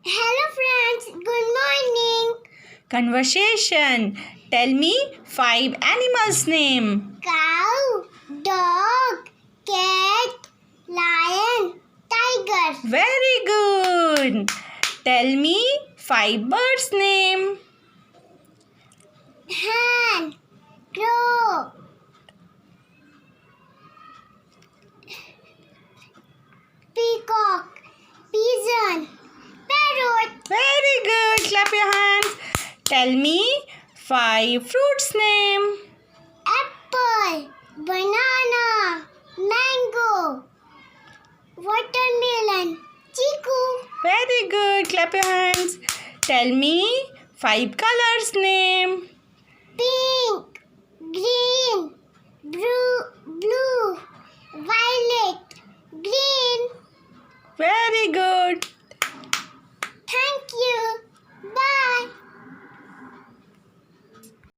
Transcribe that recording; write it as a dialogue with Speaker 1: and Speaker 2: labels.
Speaker 1: Hello friends, good morning.
Speaker 2: Conversation. Tell me 5 animals' name.
Speaker 1: Cow, dog, cat, lion, tiger.
Speaker 2: Very good. Tell me 5 birds' name.
Speaker 1: Hen, crow, peacock, pigeon, parrot.
Speaker 2: Very good. Clap your hands. Tell me 5 fruits' name.
Speaker 1: Apple, banana, mango, watermelon, chiku.
Speaker 2: Very good. Clap your hands. Tell me 5 colors' name.
Speaker 1: Pink, green, blue, violet, green.
Speaker 2: Very good.